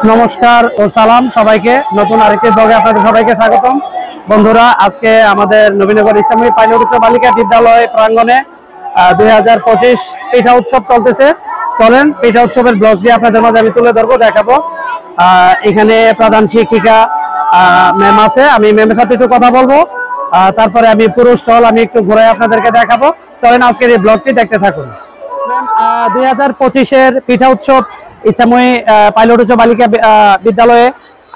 নমস্কার ও সালাম সবাইকে। নতুন আরেকটি ব্লগে আপনাদের সবাইকে স্বাগতম। বন্ধুরা, আজকে আমাদের নবীনগর ইসলামী পাইলট উচ্চ বালিকা বিদ্যালয় প্রাঙ্গণে 2025 পিঠা উৎসব চলতেছে। চলেন পিঠা উৎসবের ব্লগটি আপনাদের মাঝে আমি তুলে ধরবো, দেখাবো। এখানে প্রধান শিক্ষিকা ম্যাম আছে, আমি ম্যামের সাথে একটু কথা বলবো। তারপরে আমি পুরো স্টল আমি একটু ঘুরে আপনাদেরকে দেখাবো। চলেন আজকের এই ব্লগটি দেখতে থাকুন। 2025-এর পিঠা উৎসব ইচ্ছাময়ী পাইলট উচ্চ বালিকা বিদ্যালয়ে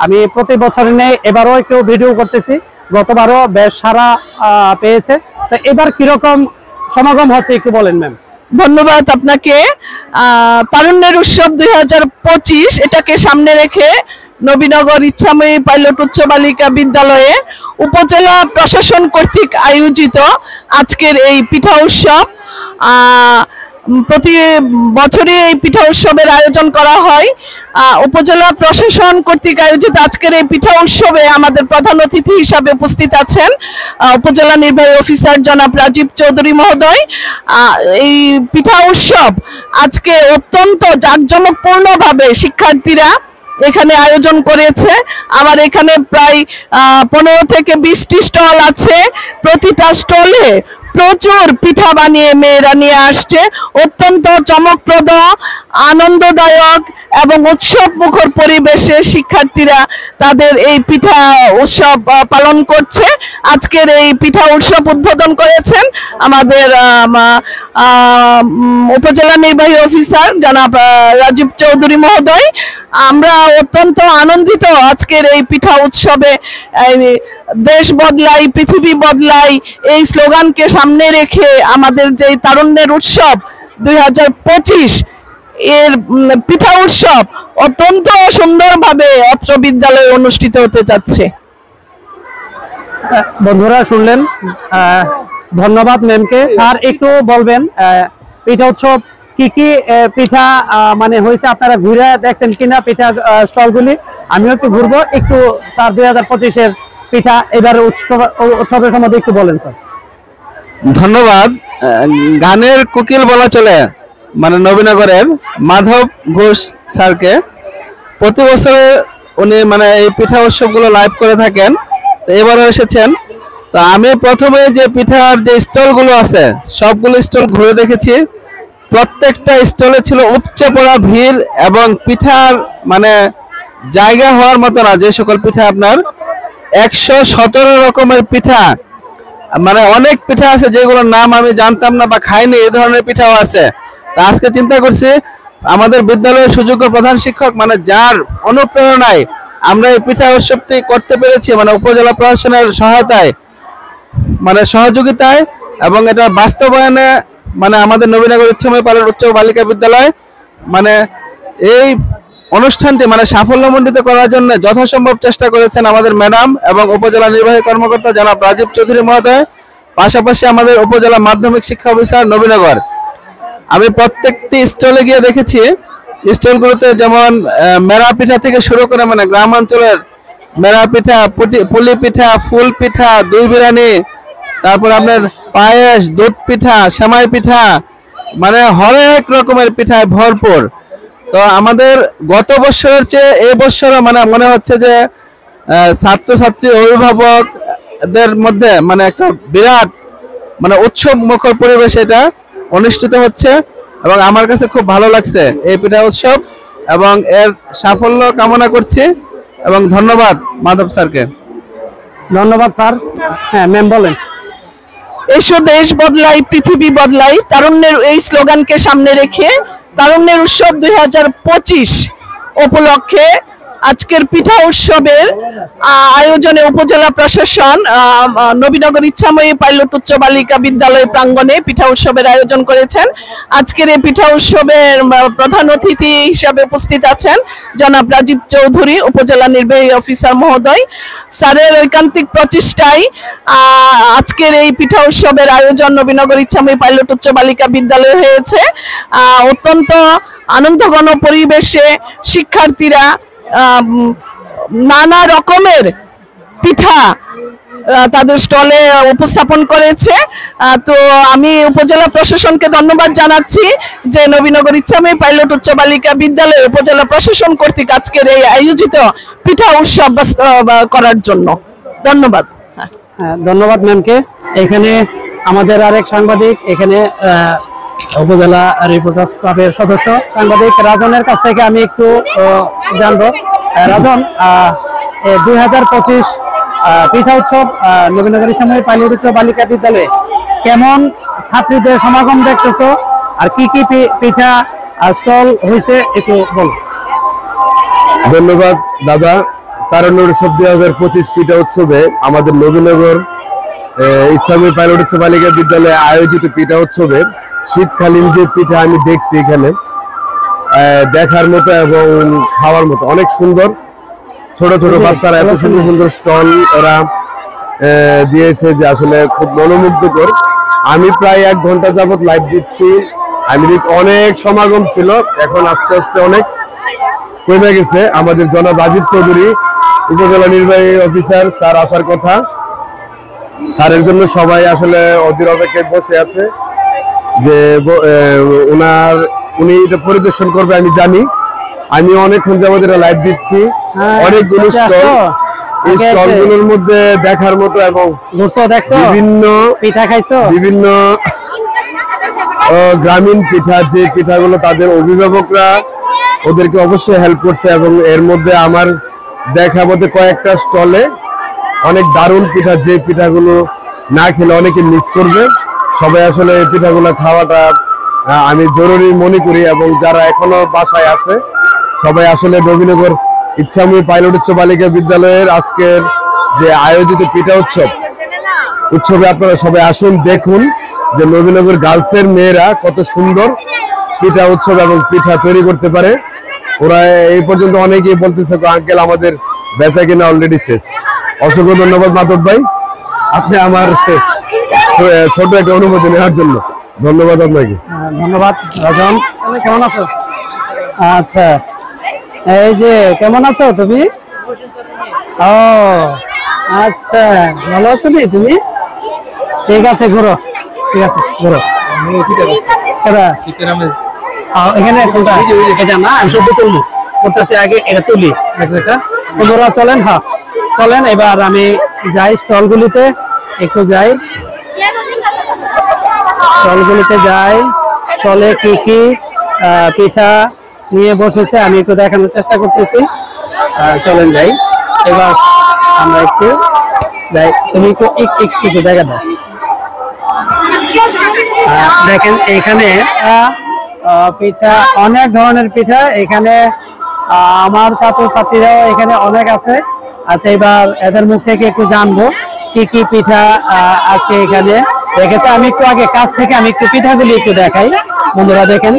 আমি প্রতি বছর নেই, এবারও একটু ভিডিও করতেছি। গতবারও বেশ সারা পেয়েছে, তো এবার কিরকম সমাগম হচ্ছে একটু বলেন ম্যাম। ধন্যবাদ আপনাকে। তারুণ্যের উৎসব 2025 এটাকে সামনে রেখে নবীনগর ইচ্ছাময়ী পাইলট উচ্চ বালিকা বিদ্যালয়ে উপজেলা প্রশাসন কর্তৃক আয়োজিত আজকের এই পিঠা উৎসব, প্রতি বছরই এই পিঠা উৎসবের আয়োজন করা হয়। উপজেলা প্রশাসন কর্তৃক আয়োজিত আজকের এই পিঠা উৎসবে আমাদের প্রধান অতিথি হিসাবে উপস্থিত আছেন উপজেলা নির্বাহী অফিসার জনাব রাজীব চৌধুরী মহোদয়। এই পিঠা উৎসব আজকে অত্যন্ত জাঁকজমকপূর্ণভাবে শিক্ষার্থীরা এখানে আয়োজন করেছে। আমার এখানে প্রায় 15 থেকে 20টি স্টল আছে। প্রতিটা স্টলে প্রচুর পিঠা বানিয়ে মেয়েরা নিয়ে আসছে। অত্যন্ত চমকপ্রদ, আনন্দদায়ক এবং উৎসব মুখর পরিবেশে শিক্ষার্থীরা তাদের এই পিঠা উৎসব পালন করছে। আজকের এই পিঠা উৎসব উদ্বোধন করেছেন আমাদের উপজেলা নির্বাহী অফিসার জনাব রাজীব চৌধুরী মহোদয়। আমরা অত্যন্ত আনন্দিত আজকের এই পিঠা উৎসবে। দেশ বদলাই পৃথিবী বদলাই এই স্লোগানকে সামনে রেখে আমাদের যে তারুণ্যের উৎসব 2025 এর পিঠা উৎসব অত্যন্ত সুন্দরভাবে অত্র বিদ্যালয়ে অনুষ্ঠিত হতে যাচ্ছে। বন্ধুরা শুনলেন, ধন্যবাদ ম্যামকে। স্যার একটু বলবেন পিঠা উৎসব কি কি পিঠা মানে হয়েছে, আপনারা ঘুরে দেখছেন কিনা পিঠা স্টলগুলি? আমিও একটু ঘুরবো একটু। স্যার 2025-এর পিঠা এবার উৎসবের সম্বন্ধে একটু বলেন স্যার। ধন্যবাদ। গানের কোকিল বলা চলে মানে নবীনগরের মাধব ঘোষ স্যারকে। প্রতি বছরে উনি মানে এই পিঠা উৎসবগুলো লাইভ করে থাকেন, তো এবারও এসেছেন। তো আমি প্রথমে যে পিঠার যে স্টলগুলো আছে সবগুলো স্টল ঘুরে দেখেছি। প্রত্যেকটা স্টলে ছিল উপচে পড়া ভিড় এবং পিঠার মানে জায়গা হওয়ার মতো না। যে সকল পিঠা আপনার 117 রকমের পিঠা, মানে অনেক পিঠা আছে যেগুলোর নাম আমি জানতাম না বা খাইনি, এই ধরনের পিঠাও আছে। তা আজকে চিন্তা করছি আমাদের বিদ্যালয়ের সুযোগ্য প্রধান শিক্ষক মানে যার অনুপ্রেরণায় আমরা এই পিঠা উৎসবটি করতে পেরেছি, মানে উপজেলা প্রশাসনের সহায়তায় মানে সহযোগিতায় এবং এটা বাস্তবায়নে মানে আমাদের নবীনগর ইচ্ছাময়ী পাইলট উচ্চ বালিকা বিদ্যালয় মানে এই অনুষ্ঠানটি মানে সাফল্যমণ্ডিত করার জন্য যথাসম্ভব চেষ্টা করেছেন আমাদের ম্যাডাম এবং উপজেলা নির্বাহী কর্মকর্তা জনাব রাজীব চৌধুরী মহোদয়, পাশাপাশি আমাদের উপজেলা মাধ্যমিক শিক্ষা অফিসার নবীনগর। আমি প্রত্যেকটি স্টলে গিয়ে দেখেছি, স্টলগুলোতে যেমন মেরা পিঠা থেকে শুরু করে মানে গ্রামাঞ্চলের মেরা পিঠা, পুলি পিঠা, ফুল পিঠা, দই বিরিয়ানি, তারপর আপনার পায়েস, দুধ পিঠা, সেমাই পিঠা, মানে হরেক রকমের পিঠায় ভরপুর। তো আমাদের গত বছরের চেয়ে এই বছরও মানে মনে হচ্ছে যে ছাত্রছাত্রী অভিভাবকদের মধ্যে মানে একটা বিরাট মানে উৎসব মুখর পরিবেশ এটা অনুষ্ঠিত হচ্ছে এবং আমার কাছে খুব ভালো লাগছে এই পিঠা উৎসব এবং এর সাফল্য কামনা করছি এবং ধন্যবাদ মাধব স্যারকে। ধন্যবাদ স্যার। হ্যাঁ ম্যাম বলেন। এসো দেশ বদলাই পৃথিবী বদলাই, তারুণ্যের এই স্লোগানকে সামনে রেখে তারুণ্যের উৎসব 2025 উপলক্ষে আজকের পিঠা উৎসবের আয়োজনে উপজেলা প্রশাসন নবীনগর ইচ্ছাময়ী পাইলট উচ্চ বালিকা বিদ্যালয় প্রাঙ্গণে পিঠা উৎসবের আয়োজন করেছেন। আজকের এই পিঠা উৎসবের প্রধান অতিথি হিসাবে উপস্থিত আছেন জনাব রাজীব চৌধুরী উপজেলা নির্বাহী অফিসার মহোদয়। স্যারের ঐকান্তিক প্রচেষ্টায় আজকের এই পিঠা উৎসবের আয়োজন নবীনগর ইচ্ছাময়ী পাইলট উচ্চ বালিকা বিদ্যালয়ে হয়েছে। অত্যন্ত আনন্দঘন পরিবেশে শিক্ষার্থীরা নানা রকমের পিঠা তাদের স্টলে উপস্থাপন করেছে। তো আমি উপজেলা প্রশাসনকে ধন্যবাদ জানাচ্ছি যে নবীনগর ইচ্ছাময়ী পাইলট উচ্চ বালিকা বিদ্যালয়ে উপজেলা প্রশাসন কর্তৃক আজকের এই আয়োজিত পিঠা উৎসব করার জন্য। ধন্যবাদ। ধন্যবাদ ম্যামকে। এখানে আমাদের আরেক সাংবাদিক, এখানে উপজেলা রিপোর্টার্স ক্লাবের সদস্য সাংবাদিক রাজনের কাছ থেকে আমি একটু জানবো। রাজন, 2025 পিঠা উৎসব নবীনগর ইচ্ছাময়ী পাইলট উচ্চ বালিকা বিদ্যালয়ে কেমন ছাত্রীদের সমাগম দেখতেছো, আর কি কি পিঠা স্টল হয়েছে একটু বল। ধন্যবাদ দাদা। তারুণ্য উৎসব 2025 পিঠা উৎসবে আমাদের নবীনগর ইচ্ছাময়ী পাইলট উচ্চ বালিকা বিদ্যালয়ে আয়োজিত পিঠা উৎসবে শীতকালীন যে পিঠা আমি দেখছি এখানে দেখার মতো এবং খাওয়ার মতো অনেক সুন্দর। ছোট ছোট বাচ্চারা এত সুন্দর সুন্দর স্টল ওরা দিয়েছে যে আসলে খুব মনোমুগ্ধকর। আমি প্রায় 1 ঘন্টা যাবত লাইভ দিচ্ছি। আমি অনেক সমাগম ছিল, এখন আস্তে আস্তে অনেক কমে গেছে। আমাদের জনাব রাজীব চৌধুরী উপজেলা নির্বাহী অফিসার স্যার আসার কথা, স্যারের জন্য সবাই আসলে অধীর অপেক্ষায় বসে আছে যে উনি এটা পরিদর্শন করবে। আমি জানি, আমি অনেকক্ষণ যাবত লাইভ দিচ্ছি। অনেকগুলো স্টল, এই স্টলগুলোর মধ্যে দেখার মতো এবং বিভিন্ন পিঠা খাইছো, বিভিন্ন গ্রামীণ পিঠা, যে পিঠাগুলো তাদের অভিভাবকরা ওদেরকে অবশ্যই হেল্প করছে। এবং এর মধ্যে আমার দেখা মতে কয়েকটা স্টলে অনেক দারুণ পিঠা, যে পিঠাগুলো না খেলে অনেকে মিস করবে। সবাই আসলে এই পিঠাগুলো খাওয়াটা আমি জরুরি মনে করি। এবং যারা এখনো বাসায় আছে সবাই আসলে নবীনগর ইচ্ছাময়ী পাইলট উচ্চ বালিকা বিদ্যালয়ের আজকের যে আয়োজিত পিঠা উৎসবে আপনারা সবাই আসুন, দেখুন যে নবীনগর গার্লসের মেয়েরা কত সুন্দর পিঠা উৎসব এবং পিঠা তৈরি করতে পারে। ওরা এই পর্যন্ত অনেকেই বলতেছে আঙ্কেল আমাদের বেচা কিনা অলরেডি শেষ। অসংখ্য ধন্যবাদ মাধব ভাই, আপনি আমার ছোট একটা অনুমতি নেওয়ার জন্য। ধন্যবাদ আপনাকে। ধন্যবাদ রাজন। কেমন আছো? আচ্ছা, এই যে কেমন আছো তুমি? ও আচ্ছা, ভালো আছো নি তুমি? ঠিক আছে, ঘুরো। ঠিক আছে, ঘুরো। এখানে কোনটা? এটা না, আমি সব তুলবো করতেছি আগে, এটা তুলি। বন্ধুরা চলেন, হ্যাঁ চলেন, এবার আমি যাই স্টলগুলিতে, একটু যাই স্টলগুলিতে যাই। স্টলে কি কি পিঠা নিয়ে বসেছে আমি একটু দেখানোর চেষ্টা করতেছি। চলেন যাই, এবার আমরা একটু যাই। তুমি একটু জায়গা দাও। দেখেন এখানে পিঠা, অনেক ধরনের পিঠা এখানে। আমার ছাত্রছাত্রীরাও এখানে অনেক আছে। আচ্ছা, এবার এদের মুখ থেকে একটু জানবো কি কি পিঠা আজকে এখানে রেখেছে। আমি একটু আগে কাছ থেকে আমি একটু পিঠাগুলি একটু দেখাই। বন্ধুরা দেখেন,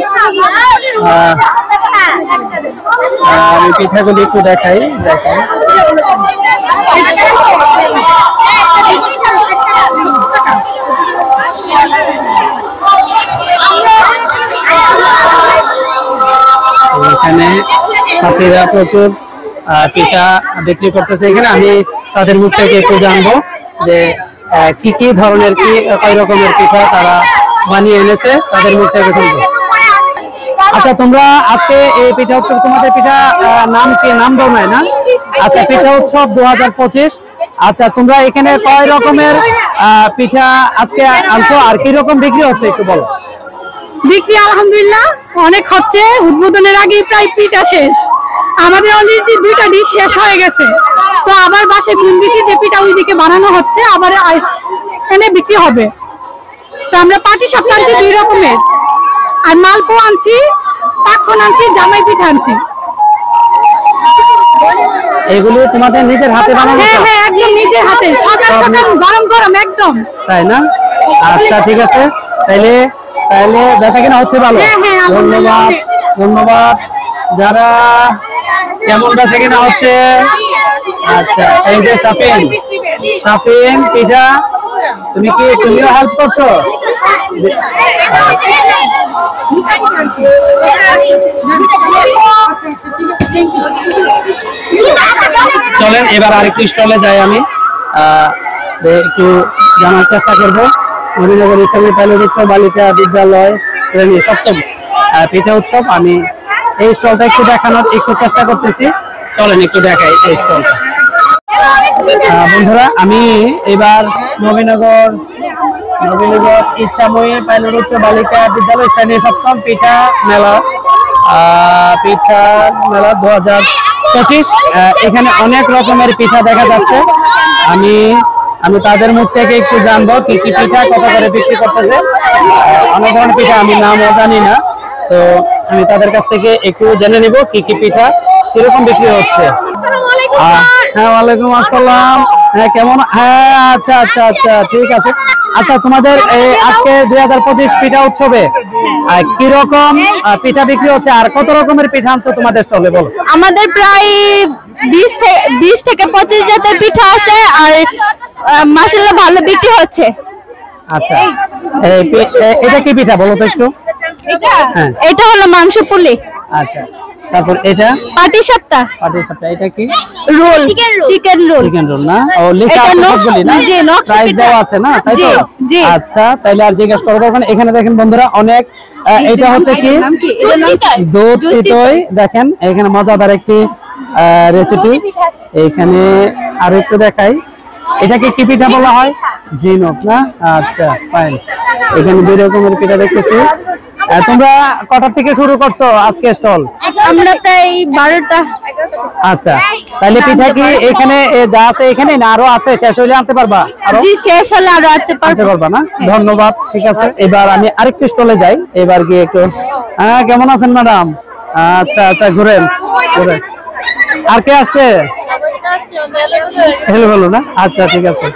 আমি পিঠাগুলি একটু দেখাই। দেখেন এখানে ছাত্রীরা প্রচুর পিঠা বিক্রি করতেছে এখানে। আমি তাদের মুখ থেকে একটু জানবো যে কি কি ধরনের, কয় রকমের পিঠা তারা বানিয়ে এনেছে, তাদের মুখ থেকে শুনবো। আচ্ছা, তোমরা আজকে এই পিঠা উৎসব, তোমাদের পিঠা নাম কি? নাম দাও নাই না? আচ্ছা, পিঠা উৎসব 2025। আচ্ছা, তোমরা এখানে কয় রকমের পিঠা আজকে আনছো, আর কি রকম বিক্রি হচ্ছে একটু বলো। বিক্রি আলহামদুলিল্লাহ অনেক হচ্ছে। উদ্বোধনের আগে প্রায় পিঠা শেষ। আমাদের অলরেডি 2টা ডিশ শেষ হয়ে গেছে। তো আবার বাসে ফোন দিছি যে পিঠা ওইদিকে বানানো হচ্ছে, আবার এনে বিক্রি হবে। তো আমরা পাটি সাপটা আনছি 2 রকমের, আর মালপো আনছি, পাক্ষণ আনছি, জামাই পিঠা আনছি। এগুলো তোমাদের নিজের হাতে বানানো? হ্যাঁ হ্যাঁ, একদম নিজের হাতে, সকাল সকাল গরম গরম একদম। তাই না? আচ্ছা, ঠিক আছে, তাইলে বেচা কিনা হচ্ছে ভালো? ধন্যবাদ, ধন্যবাদ। যারা কেমন বেচা কিনা হচ্ছে? আচ্ছা, এই যে শাফিন পিঠা, তুমিও হেল্প করছো? চলেন এবার আরেকটি স্টলে যাই আমি। একটু জানার চেষ্টা করব। নবীনগর ইসলামী পাইলট উচ্চ বালিকা বিদ্যালয় শ্রেণী সপ্তম পিঠা উৎসব। আমি এই স্টলটা একটু দেখানোর একটু চেষ্টা করতেছি, চলেন একটু দেখাই এই স্টলটা। বন্ধুরা, আমি এবার নবীনগর ইচ্ছাময়ী পাইলট উচ্চ বালিকা বিদ্যালয় শ্রেণী সপ্তম পিঠা মেলা 2025। এখানে অনেক রকমের পিঠা দেখা যাচ্ছে। আমি তাদের মুখ থেকে একটু জানবো কি কি পিঠা কত করে বিক্রি করতেছে। অনেক ধরনের পিঠা আমি নামও জানি না, তো আমি তাদের কাছ থেকে একটু জেনে নিব কি কি পিঠা কিরকম বিক্রি হচ্ছে। হ্যাঁ, ওয়ালাইকুম আসসালাম। হ্যাঁ, কেমন? হ্যাঁ, আচ্ছা আচ্ছা আচ্ছা, ঠিক আছে। আচ্ছা, তোমাদের আজকে 2025 পিঠা উৎসবে কিরকম পিঠা বিক্রি হচ্ছে আর কত রকমের পিঠা আনছো তোমাদের স্টলে, বলো। আমাদের প্রায় 20 থেকে 25 জাতের পিঠা আছে, আর মাশাআল্লাহ ভালো বিক্রি হচ্ছে। আচ্ছা, এটা কি পিঠা বলো তো একটু। হ্যাঁ, এটা হলো মাংস পুলি। আচ্ছা, তারপর এটা পাটিসাপটা। এটা কি? Roll, chicken roll. Chicken roll না? ও, লেখা আছে সবগুলি না? জি, প্রাইস দেওয়া আছে না, তাই তো? জি। আচ্ছা, তাইলে আর জিজ্ঞেস করব ওখানে। এখানে দেখেন বন্ধুরা, অনেক এটা হচ্ছে কি দুধ চিতই। দেখেন এখানে মজাদার একটি রেসিপি। এইখানে আর একটু দেখাই, এটাকে কি পিঠা বলা হয়? ঝিনুক না? আচ্ছা, ফাইন। এখানে দুই রকমের পিঠা দেখতেছি। তোমরা কটার থেকে শুরু করছো আজকে স্টল? আমরা প্রায় 12টা। আচ্ছা, তাহলে পিঠা কি এখানে যা আছে এখানে না আরো আছে? শেষ হইলে আনতে পারবা? জি, শেষ হলে আরো আনতে পারবা না? ধন্যবাদ, ঠিক আছে। এবার আমি আরেকটু স্টলে যাই, এবার গিয়ে একটু। হ্যাঁ, কেমন আছেন ম্যাডাম? আচ্ছা আচ্ছা, ঘুরেন। আর কে আসছে? হলো না? আচ্ছা, ঠিক আছে।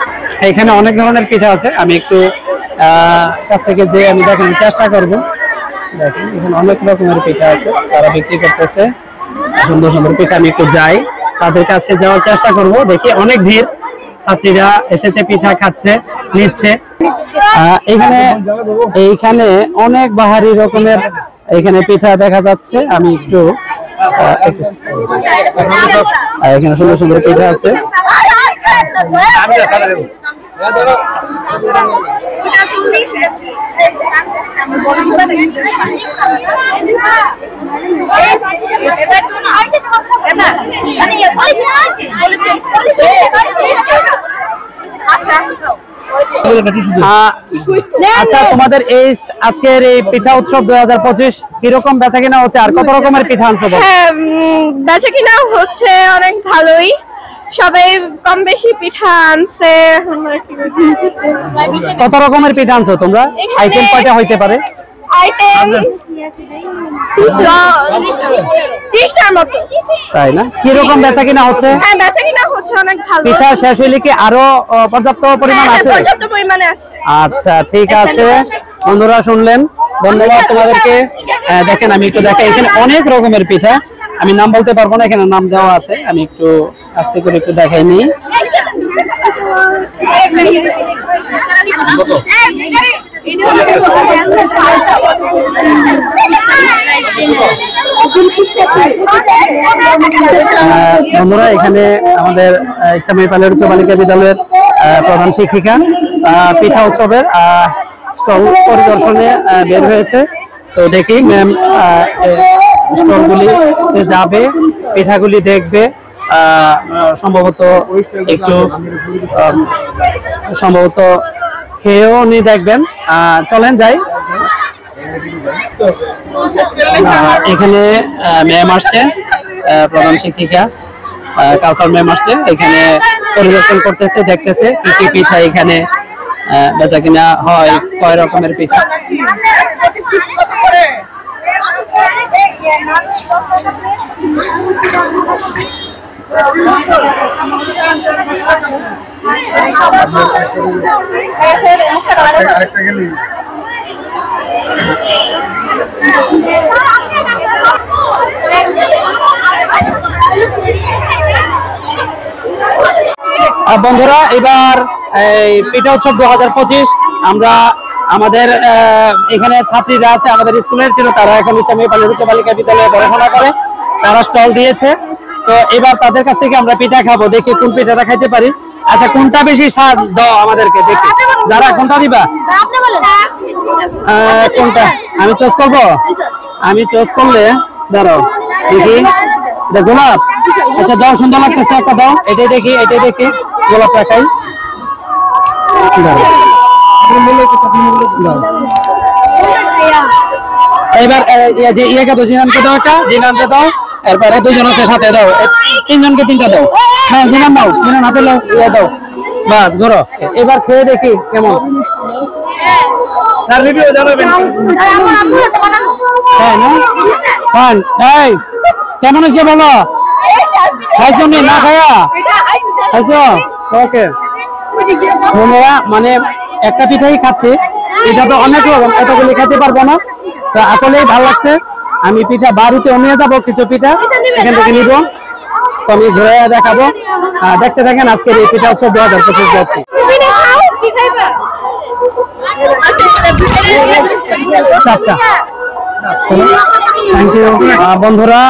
এখানে অনেক ধরনের পিঠা আছে, আমি একটু কাছ থেকে যে আমি দেখানোর চেষ্টা করবো। দেখেন এখানে অনেক রকমের পিঠা আছে, তারা বিক্রি করতেছে সুন্দর সুন্দর পিঠা। আমি একটু যাই, তাদের কাছে যাওয়ার চেষ্টা করব। দেখি অনেক ভিড়, ছাত্রীরা এসেছে, পিঠা খাচ্ছে, নিচ্ছে। এইখানে অনেক বাহারি রকমের এখানে পিঠা দেখা যাচ্ছে। আমি একটু এখানে সুন্দর সুন্দর পিঠা আছে। আচ্ছা, তোমাদের এই আজকের এই পিঠা উৎসব 2025 কিরকম বেচা কিনা হচ্ছে আর কত রকমের পিঠা আনছো? হ্যাঁ, বেচা কিনা হচ্ছে অনেক ভালোই, সবাই কম বেশি পিঠা আনছে। কত রকমের পিঠা আনছো তোমরা? আইটেম কয়টা হইতে পারে? আইটেম 30টার মতো। তাই না? কিরকম বেচা কিনা হচ্ছে? হ্যাঁ, বেচা কিনা হচ্ছে অনেক ভালো। পিঠা শেষ হইলে কি আরো পর্যাপ্ত পরিমাণ আছে? পর্যাপ্ত পরিমাণে আছে। আচ্ছা, ঠিক আছে। বন্ধুরা শুনলেন, ধন্যবাদ তোমাদেরকে। দেখেন আমি একটু দেখাই, এখানে অনেক রকমের পিঠা, আমি নাম বলতে পারবো না, এখানে নাম দেওয়া আছে। আমি একটু আস্তে করে একটু দেখাই নিই। বন্ধুরা, এখানে আমাদের ইচ্ছাময়ী পাইলট উচ্চ বালিকা বিদ্যালয়ের প্রধান শিক্ষিকা পিঠা উৎসবের স্টল পরিদর্শনে বের হয়েছে। তো দেখি ম্যাম স্টলগুলি যাবে, পিঠাগুলি দেখবে, সম্ভবত একটু খেয়েও নি দেখবেন। চলেন যাই। এখানে ম্যাম আসছে, প্রধান শিক্ষিকা কাউসার ম্যাম আসছে, এখানে পরিদর্শন করতেছে, দেখতেছে কি কি পিঠা এখানে বেচা কিনা হয়, কয় রকমের পিঠা। বন্ধুরা, এবার এই পিঠা উৎসব 2025 আমরা আমাদের এখানে ছাত্রীরা আছে, আমাদের স্কুলের ছিল, তারা এখন ইচ্ছাময়ী পাইলট উচ্চ বালিকা বিদ্যালয়ে পড়াশোনা করে, তারা স্টল দিয়েছে। তো এবার তাদের কাছ থেকে আমরা পিঠা খাবো, দেখি কোন পিঠাটা খাইতে পারি। আচ্ছা, কোনটা বেশি স্বাদ দাও আমাদেরকে দেখি। যারা কোনটা দিবা? কোনটা আমি চয়েস করবো? আমি চয়েস করলে দাঁড়াও দেখি, গোলাপ। আচ্ছা দাও, সুন্দর লাগতেছে, একটা দাও। এটাই দেখি, এটাই দেখি, গোলাপটা খাই। এবার যে ইয়েকে দাও, জিনানকে দাও, একটা জিনানকে দাও। এরপরে দুজন আছে সাথে, দাও তিনজনকে তিনটা দাও। হ্যাঁ জিনান দাও, জিনান হাতে দাও, ইয়ে দাও, বাস ঘোরো। এবার খেয়ে দেখি কেমন। তার রিভিউ জানাবেন। হ্যাঁ না ফান, এই কেমন হয়েছে বলো? খাইছো নি? না খায়া খাইছো? ওকে বন্ধুরা, মানে একটা পিঠাই খাচ্ছি, এটা তো অনেক রকম, এতগুলি খেতে পারবো না। তো আসলেই ভালো লাগছে। আমি পিঠা বাড়িতেও নিয়ে যাবো, কিছু পিঠা এখান থেকে নিব। তো আমি ঘুরে দেখাবো, দেখতে থাকেন আজকের এই পিঠা উৎসব 2025 যাচ্ছি। থ্যাংক ইউ বন্ধুরা,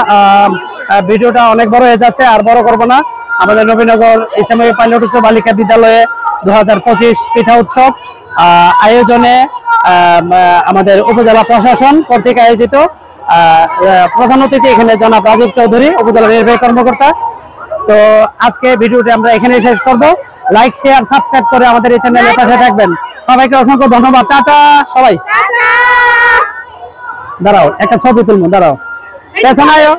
ভিডিওটা অনেক বড় হয়ে যাচ্ছে, আর বড় করবো না। আমাদের নবীনগর ইসলামী পাইলট উচ্চ বালিকা বিদ্যালয়ে 2025 পিঠা উৎসব আয়োজনে আমাদের উপজেলা প্রশাসন কর্তৃক আয়োজিত। প্রধান অতিথি এখানে জনাব রাজীব চৌধুরী, উপজেলা নির্বাহী কর্মকর্তা। তো আজকে ভিডিওটি আমরা এখানে শেষ করবো। লাইক, শেয়ার, সাবস্ক্রাইব করে আমাদের এই চ্যানেলের পাশে থাকবেন। সবাইকে অসংখ্য ধন্যবাদ। টাটা সবাই। দাঁড়াও একটা ছবি তুলবো, দাঁড়াও পেছনে আয়ো।